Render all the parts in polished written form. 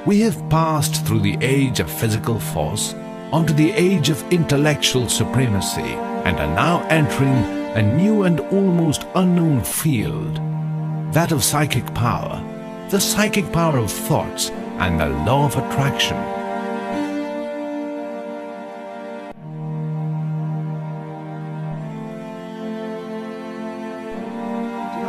We have passed through the age of physical force onto the age of intellectual supremacy and are now entering a new and almost unknown field, that of psychic power, the psychic power of thoughts and the law of attraction.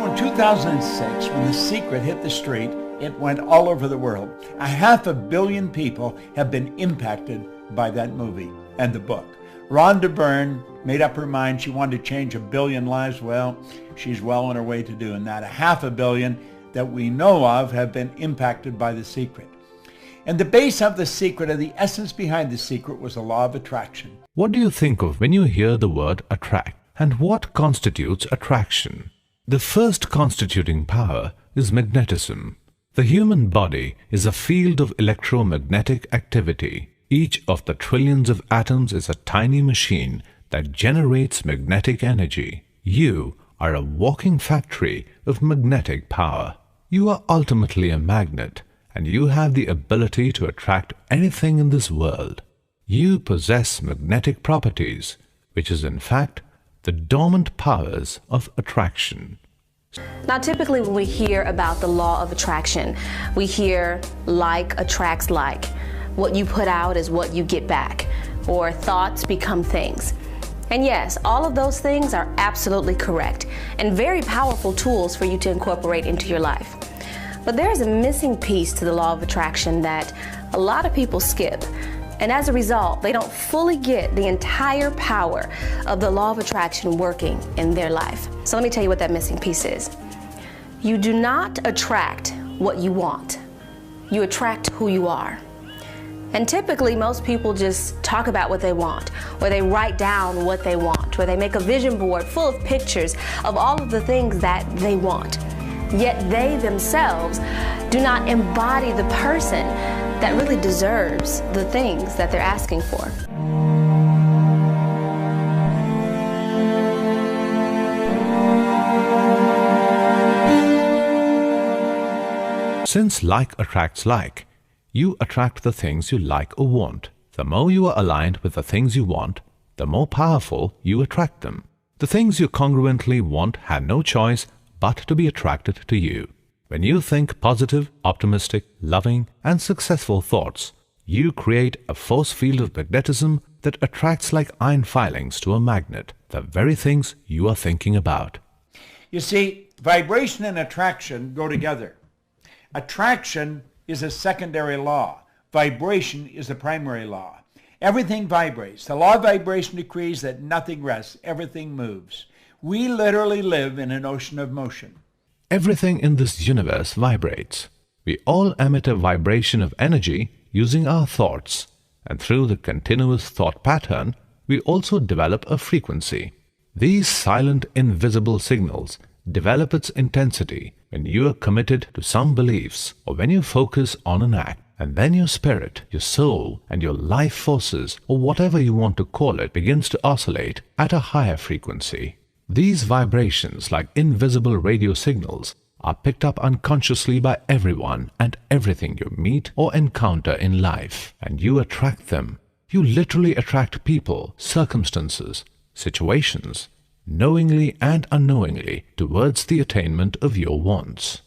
In 2006, when The Secret hit the street, it went all over the world. 500 million people have been impacted by that movie and the book. Rhonda Byrne made up her mind she wanted to change 1 billion lives. Well, she's well on her way to doing that. 500 million that we know of have been impacted by The Secret. And the base of The Secret, or the essence behind The Secret, was the law of attraction. What do you think of when you hear the word attract? And what constitutes attraction? The first constituting power is magnetism. The human body is a field of electromagnetic activity. Each of the trillions of atoms is a tiny machine that generates magnetic energy. You are a walking factory of magnetic power. You are ultimately a magnet, and you have the ability to attract anything in this world. You possess magnetic properties, which is in fact the dormant powers of attraction. Now, typically when we hear about the law of attraction, we hear like attracts like. What you put out is what you get back, or thoughts become things. And yes, all of those things are absolutely correct and very powerful tools for you to incorporate into your life. But there is a missing piece to the law of attraction that a lot of people skip. And as a result, they don't fully get the entire power of the law of attraction working in their life. So let me tell you what that missing piece is. You do not attract what you want. You attract who you are. And typically, most people just talk about what they want, or they write down what they want, or they make a vision board full of pictures of all of the things that they want. Yet they themselves do not embody the person that really deserves the things that they're asking for. Since like attracts like, you attract the things you like or want. The more you are aligned with the things you want, the more powerful you attract them. The things you congruently want have no choice but to be attracted to you. When you think positive, optimistic, loving, and successful thoughts, you create a force field of magnetism that attracts like iron filings to a magnet, the very things you are thinking about. You see, vibration and attraction go together. Attraction is a secondary law. Vibration is the primary law. Everything vibrates. The law of vibration decrees that nothing rests, everything moves. We literally live in an ocean of motion. Everything in this universe vibrates. We all emit a vibration of energy using our thoughts, and through the continuous thought pattern, we also develop a frequency. These silent, invisible signals develop its intensity when you are committed to some beliefs or when you focus on an act, and then your spirit, your soul, and your life forces, or whatever you want to call it, begins to oscillate at a higher frequency. These vibrations, like invisible radio signals, are picked up unconsciously by everyone and everything you meet or encounter in life, and you attract them. You literally attract people, circumstances, situations, knowingly and unknowingly, towards the attainment of your wants.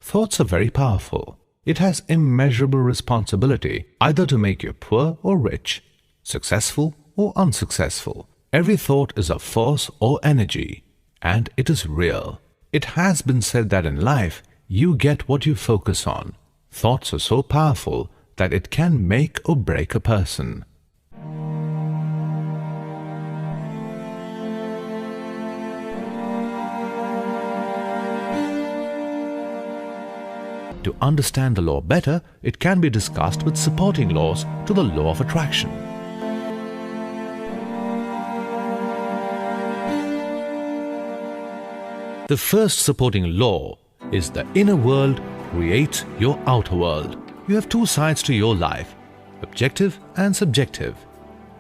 Thoughts are very powerful. It has immeasurable responsibility either to make you poor or rich, successful or unsuccessful. Every thought is a force or energy, and it is real. It has been said that in life, you get what you focus on. Thoughts are so powerful that it can make or break a person. To understand the law better, it can be discussed with supporting laws to the law of attraction. The first supporting law is the inner world creates your outer world. You have two sides to your life, objective and subjective,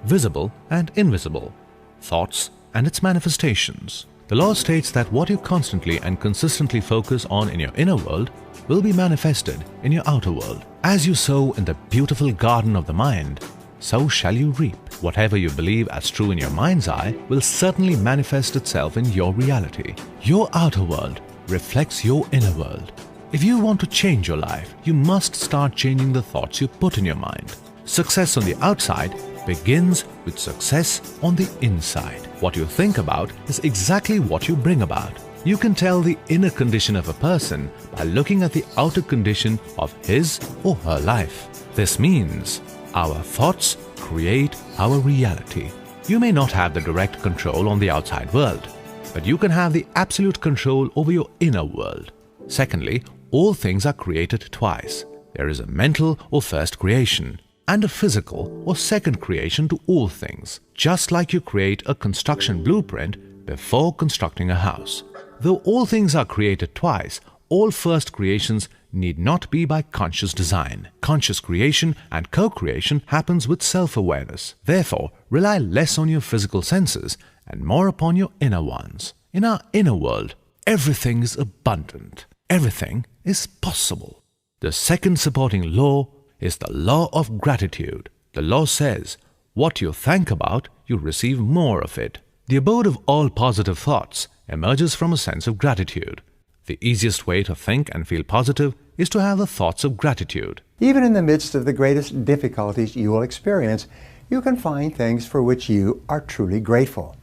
visible and invisible, thoughts and its manifestations. The law states that what you constantly and consistently focus on in your inner world will be manifested in your outer world. As you sow in the beautiful garden of the mind, so shall you reap. Whatever you believe as true in your mind's eye will certainly manifest itself in your reality. Your outer world reflects your inner world. If you want to change your life, you must start changing the thoughts you put in your mind. Success on the outside begins with success on the inside. What you think about is exactly what you bring about. You can tell the inner condition of a person by looking at the outer condition of his or her life. This means our thoughts create our reality. You may not have the direct control on the outside world, but you can have the absolute control over your inner world. Secondly, all things are created twice. There is a mental or first creation, and a physical or second creation to all things, just like you create a construction blueprint before constructing a house. Though all things are created twice, all first creations need not be by conscious design. Conscious creation and co-creation happens with self-awareness. Therefore, rely less on your physical senses and more upon your inner ones. In our inner world, everything is abundant. Everything is possible. The second supporting law is the law of gratitude. The law says, what you think about, you receive more of it. The abode of all positive thoughts emerges from a sense of gratitude. The easiest way to think and feel positive is to have the thoughts of gratitude. Even in the midst of the greatest difficulties you will experience, you can find things for which you are truly grateful.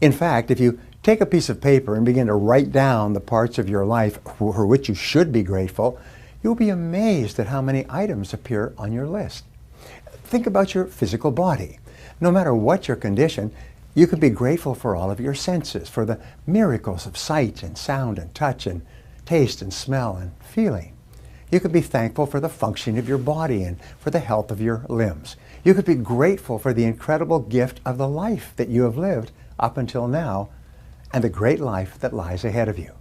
In fact, if you take a piece of paper and begin to write down the parts of your life for which you should be grateful, you'll be amazed at how many items appear on your list. Think about your physical body. No matter what your condition, you can be grateful for all of your senses, for the miracles of sight and sound and touch and taste and smell and feeling. You could be thankful for the functioning of your body and for the health of your limbs. You could be grateful for the incredible gift of the life that you have lived up until now and the great life that lies ahead of you.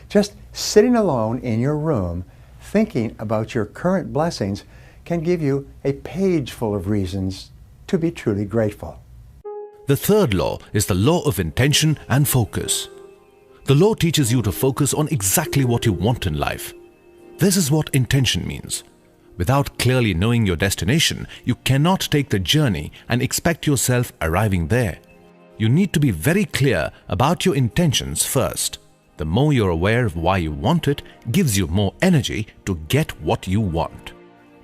Just sitting alone in your room thinking about your current blessings can give you a page full of reasons to be truly grateful. The third law is the law of intention and focus. The law teaches you to focus on exactly what you want in life. This is what intention means. Without clearly knowing your destination, you cannot take the journey and expect yourself arriving there. You need to be very clear about your intentions first. The more you're aware of why you want it, gives you more energy to get what you want.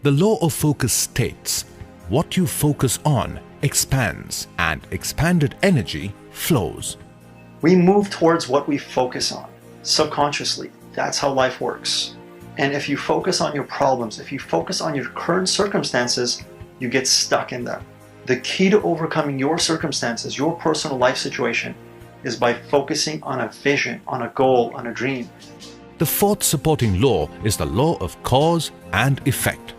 The law of focus states, what you focus on expands, and expanded energy flows. We move towards what we focus on, subconsciously. That's how life works. And if you focus on your problems, if you focus on your current circumstances, you get stuck in them. The key to overcoming your circumstances, your personal life situation, is by focusing on a vision, on a goal, on a dream. The fourth supporting law is the law of cause and effect.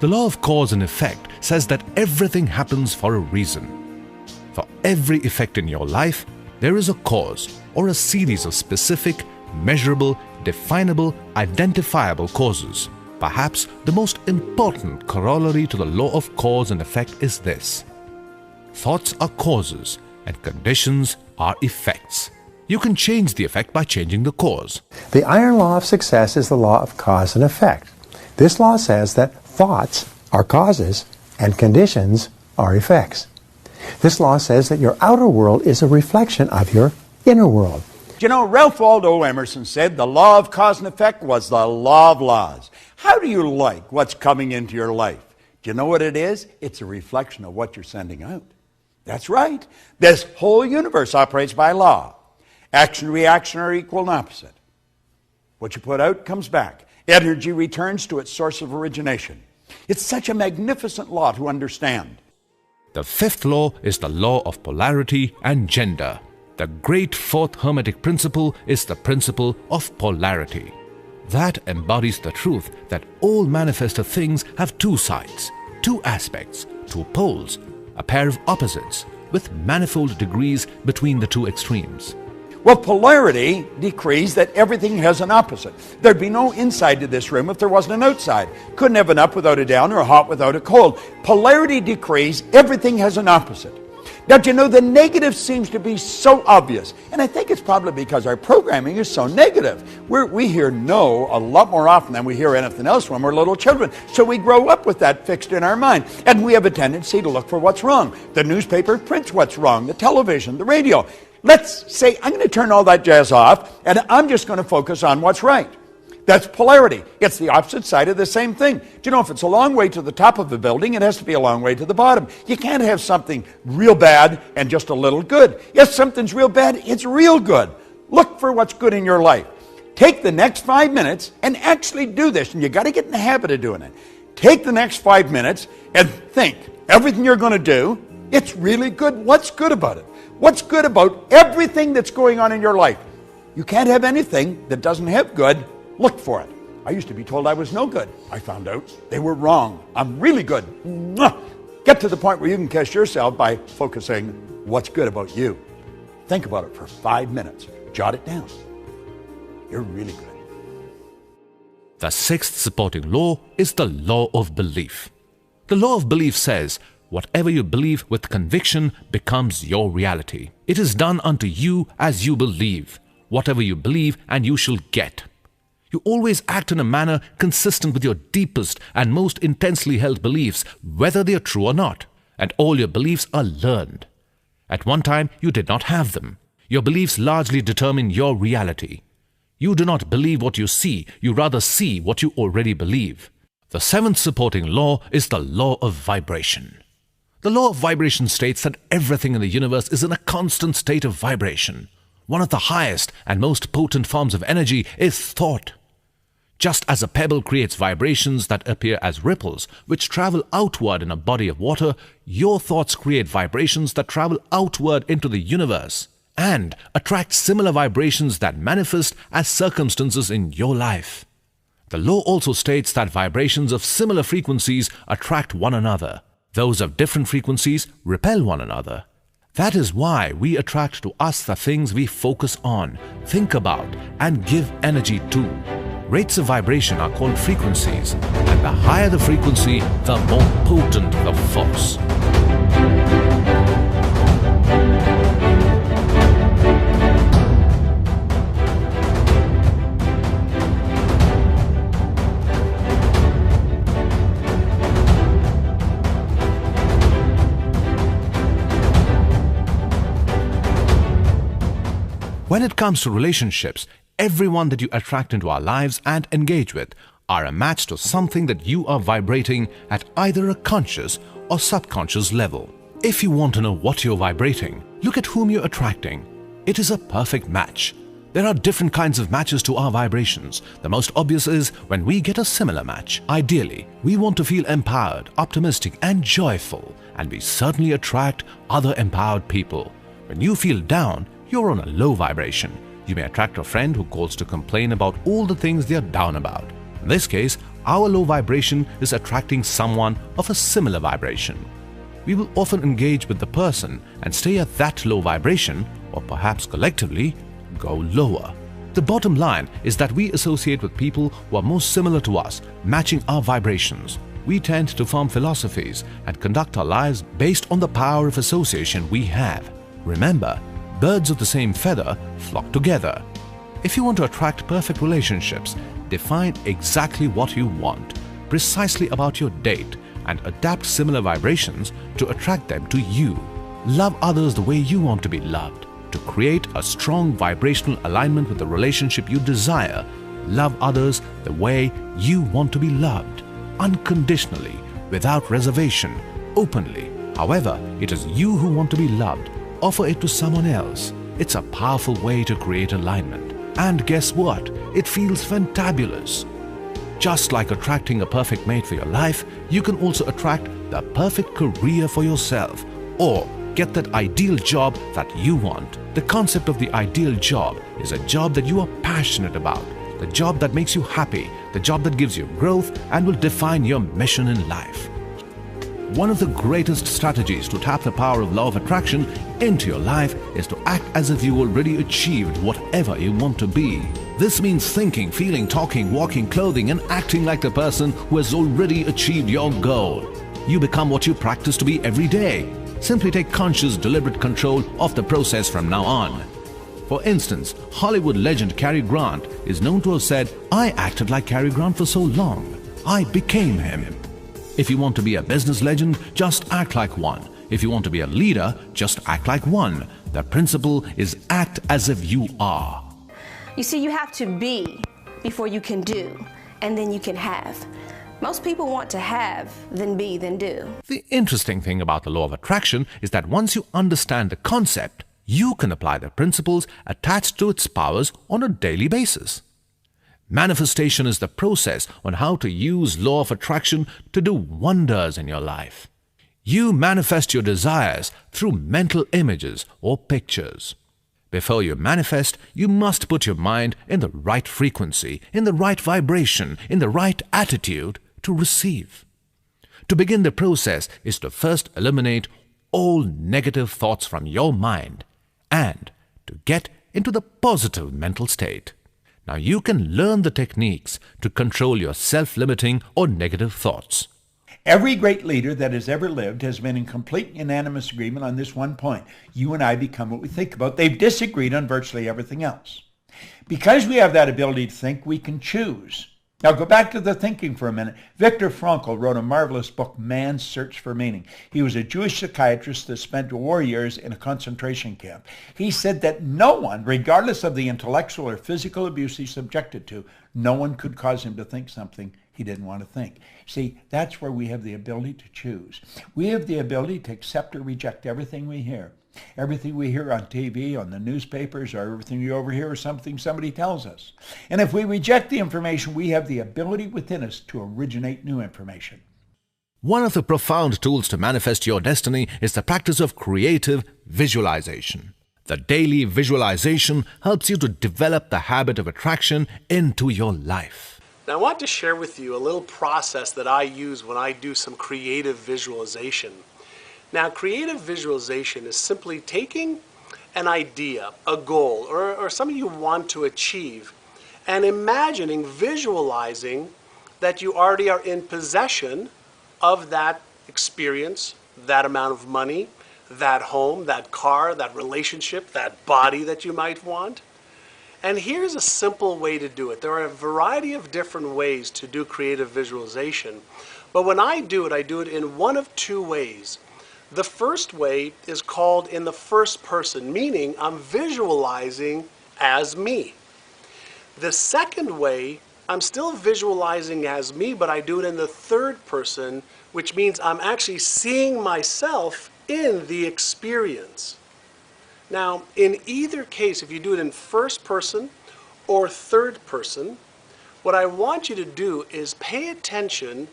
The law of cause and effect says that everything happens for a reason. For every effect in your life, there is a cause or a series of specific, measurable, definable, identifiable causes. Perhaps the most important corollary to the law of cause and effect is this. Thoughts are causes and conditions are effects. You can change the effect by changing the cause. The iron law of success is the law of cause and effect. This law says that thoughts are causes and conditions are effects. This law says that your outer world is a reflection of your inner world. You know, Ralph Waldo Emerson said the law of cause and effect was the law of laws. How do you like what's coming into your life? Do you know what it is? It's a reflection of what you're sending out. That's right. This whole universe operates by law. Action and reaction are equal and opposite. What you put out comes back. Energy returns to its source of origination. It's such a magnificent law to understand. The fifth law is the law of polarity and gender. The great fourth Hermetic principle is the principle of polarity. That embodies the truth that all manifested things have two sides, two aspects, two poles, a pair of opposites, with manifold degrees between the two extremes. Well, polarity decrees that everything has an opposite. There'd be no inside to this room if there wasn't an outside. Couldn't have an up without a down or a hot without a cold. Polarity decrees everything has an opposite. Now, do you know, the negative seems to be so obvious. And I think it's probably because our programming is so negative. We hear no a lot more often than we hear anything else when we're little children. So we grow up with that fixed in our mind. And we have a tendency to look for what's wrong. The newspaper prints what's wrong, the television, the radio. Let's say I'm going to turn all that jazz off, and I'm just going to focus on what's right. That's polarity. It's the opposite side of the same thing. Do you know, if it's a long way to the top of a building, it has to be a long way to the bottom. You can't have something real bad and just a little good. If something's real bad, it's real good. Look for what's good in your life. Take the next 5 minutes and actually do this, and you got to get in the habit of doing it. Take the next 5 minutes and think, everything you're going to do, it's really good. What's good about it? What's good about everything that's going on in your life? You can't have anything that doesn't have good. Look for it. I used to be told I was no good. I found out they were wrong. I'm really good. Mwah! Get to the point where you can kiss yourself by focusing what's good about you. Think about it for 5 minutes. Jot it down. You're really good. The sixth supporting law is the law of belief. The law of belief says, whatever you believe with conviction becomes your reality. It is done unto you as you believe. Whatever you believe, and you shall get. You always act in a manner consistent with your deepest and most intensely held beliefs, whether they are true or not, and all your beliefs are learned. At one time, you did not have them. Your beliefs largely determine your reality. You do not believe what you see, you rather see what you already believe. The seventh supporting law is the law of vibration. The law of vibration states that everything in the universe is in a constant state of vibration. One of the highest and most potent forms of energy is thought. Just as a pebble creates vibrations that appear as ripples, which travel outward in a body of water, your thoughts create vibrations that travel outward into the universe and attract similar vibrations that manifest as circumstances in your life. The law also states that vibrations of similar frequencies attract one another. Those of different frequencies repel one another. That is why we attract to us the things we focus on, think about, and give energy to. Rates of vibration are called frequencies, and the higher the frequency, the more potent the force. When it comes to relationships, everyone that you attract into our lives and engage with are a match to something that you are vibrating at either a conscious or subconscious level. If you want to know what you're vibrating, look at whom you're attracting. It is a perfect match. There are different kinds of matches to our vibrations. The most obvious is when we get a similar match. Ideally, we want to feel empowered, optimistic, and joyful, and we certainly attract other empowered people. When you feel down, you're on a low vibration. You may attract a friend who calls to complain about all the things they are down about. In this case, our low vibration is attracting someone of a similar vibration. We will often engage with the person and stay at that low vibration, or perhaps collectively, go lower. The bottom line is that we associate with people who are most similar to us, matching our vibrations. We tend to form philosophies and conduct our lives based on the power of association we have. Remember, birds of the same feather flock together. If you want to attract perfect relationships, define exactly what you want, precisely about your date, and adapt similar vibrations to attract them to you. Love others the way you want to be loved. To create a strong vibrational alignment with the relationship you desire, love others the way you want to be loved, unconditionally, without reservation, openly. However, it is you who want to be loved. Offer it to someone else. It's a powerful way to create alignment. And guess what? It feels fantabulous. Just like attracting a perfect mate for your life, you can also attract the perfect career for yourself, or get that ideal job that you want. The concept of the ideal job is a job that you are passionate about, the job that makes you happy, the job that gives you growth and will define your mission in life. One of the greatest strategies to tap the power of law of attraction into your life is to act as if you already achieved whatever you want to be. This means thinking, feeling, talking, walking, clothing, and acting like the person who has already achieved your goal. You become what you practice to be every day. Simply take conscious, deliberate control of the process from now on. For instance, Hollywood legend Cary Grant is known to have said, "I acted like Cary Grant for so long. I became him." If you want to be a business legend, just act like one. If you want to be a leader, just act like one. The principle is act as if you are. You see, you have to be before you can do, and then you can have. Most people want to have, then be, then do. The interesting thing about the law of attraction is that once you understand the concept, you can apply the principles attached to its powers on a daily basis. Manifestation is the process on how to use law of attraction to do wonders in your life. You manifest your desires through mental images or pictures. Before you manifest, you must put your mind in the right frequency, in the right vibration, in the right attitude to receive. To begin the process is to first eliminate all negative thoughts from your mind and to get into the positive mental state. Now you can learn the techniques to control your self-limiting or negative thoughts. Every great leader that has ever lived has been in complete unanimous agreement on this one point. You and I become what we think about. They've disagreed on virtually everything else. Because we have that ability to think, we can choose. Now go back to the thinking for a minute. Viktor Frankl wrote a marvelous book, Man's Search for Meaning. He was a Jewish psychiatrist that spent war years in a concentration camp. He said that no one, regardless of the intellectual or physical abuse he's subjected to, no one could cause him to think something he didn't want to think. See, that's where we have the ability to choose. We have the ability to accept or reject everything we hear. Everything we hear on TV, on the newspapers, or everything we overhear is something somebody tells us. And if we reject the information, we have the ability within us to originate new information. One of the profound tools to manifest your destiny is the practice of creative visualization. The daily visualization helps you to develop the habit of attraction into your life. Now, I want to share with you a little process that I use when I do some creative visualization. Now, creative visualization is simply taking an idea, a goal, or something you want to achieve, and imagining, visualizing that you already are in possession of that experience, that amount of money, that home, that car, that relationship, that body that you might want. And here's a simple way to do it. There are a variety of different ways to do creative visualization, but when I do it in one of two ways. The first way is called in the first person, meaning I'm visualizing as me. The second way, I'm still visualizing as me, but I do it in the third person, which means I'm actually seeing myself in the experience. Now, in either case, if you do it in first person or third person, what I want you to do is pay attention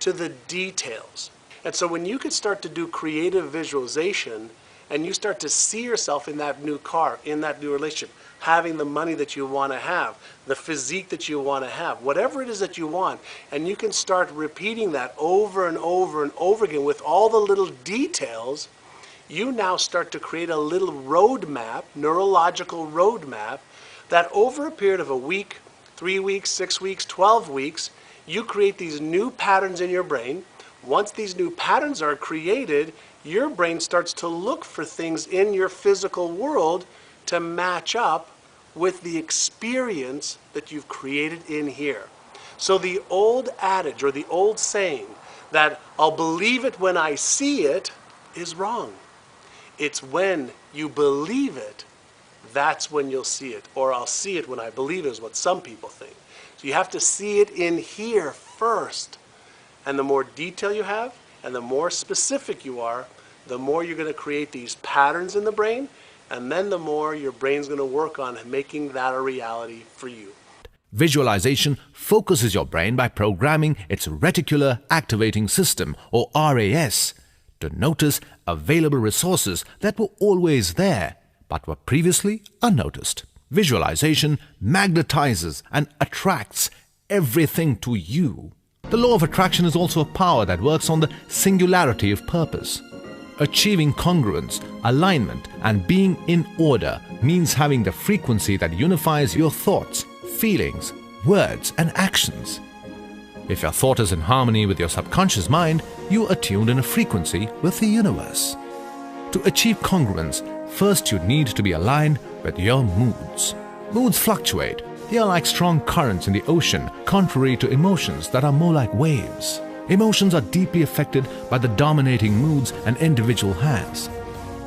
to the details. And so when you can start to do creative visualization and you start to see yourself in that new car, in that new relationship, having the money that you want to have, the physique that you want to have, whatever it is that you want, and you can start repeating that over and over and over again with all the little details, you now start to create a little roadmap, neurological roadmap, that over a period of a week, 3 weeks, 6 weeks, 12 weeks, you create these new patterns in your brain. Once these new patterns are created, your brain starts to look for things in your physical world to match up with the experience that you've created in here. So the old adage or the old saying that I'll believe it when I see it is wrong. It's when you believe it, that's when you'll see it. Or I'll see it when I believe it is what some people think. So you have to see it in here first. And the more detail you have and the more specific you are, the more you're going to create these patterns in the brain, and then the more your brain's going to work on making that a reality for you. Visualization focuses your brain by programming its reticular activating system, or RAS, to notice available resources that were always there but were previously unnoticed. Visualization magnetizes and attracts everything to you. The law of attraction is also a power that works on the singularity of purpose. Achieving congruence, alignment, and being in order means having the frequency that unifies your thoughts, feelings, words, and actions. If your thought is in harmony with your subconscious mind, you are tuned in a frequency with the universe. To achieve congruence, first you need to be aligned with your moods. Moods fluctuate. They are like strong currents in the ocean, contrary to emotions that are more like waves. Emotions are deeply affected by the dominating moods an individual has.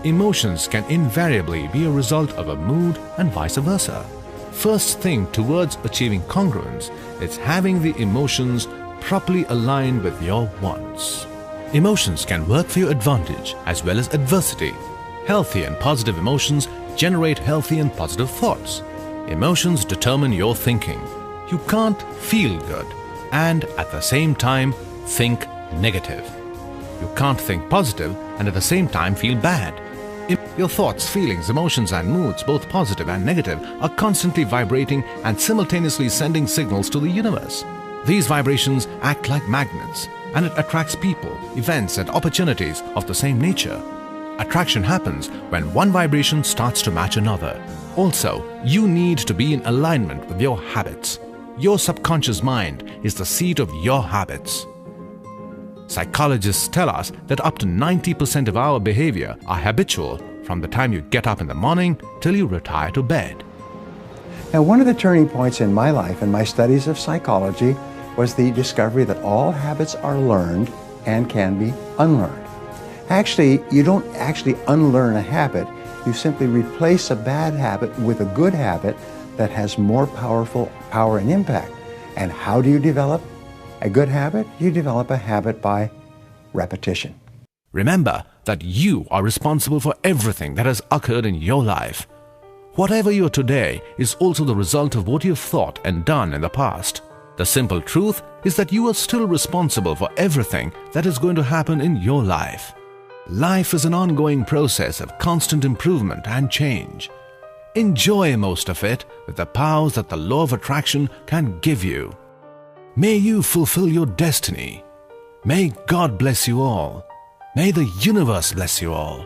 Emotions can invariably be a result of a mood and vice versa. First thing towards achieving congruence is having the emotions properly aligned with your wants. Emotions can work for your advantage as well as adversity. Healthy and positive emotions generate healthy and positive thoughts. Emotions determine your thinking. You can't feel good and at the same time think negative. You can't think positive and at the same time feel bad. Your thoughts, feelings, emotions and moods, both positive and negative, are constantly vibrating and simultaneously sending signals to the universe. These vibrations act like magnets, and it attracts people, events and opportunities of the same nature. Attraction happens when one vibration starts to match another. Also, you need to be in alignment with your habits. Your subconscious mind is the seat of your habits. Psychologists tell us that up to 90% of our behavior are habitual from the time you get up in the morning till you retire to bed. Now, one of the turning points in my life and my studies of psychology was the discovery that all habits are learned and can be unlearned. Actually, you don't actually unlearn a habit. You simply replace a bad habit with a good habit that has more power and impact. And how do you develop a good habit? You develop a habit by repetition. Remember that you are responsible for everything that has occurred in your life. Whatever you are today is also the result of what you've thought and done in the past. The simple truth is that you are still responsible for everything that is going to happen in your life. Life is an ongoing process of constant improvement and change. Enjoy most of it with the powers that the law of attraction can give you. May you fulfill your destiny. May God bless you all. May the universe bless you all.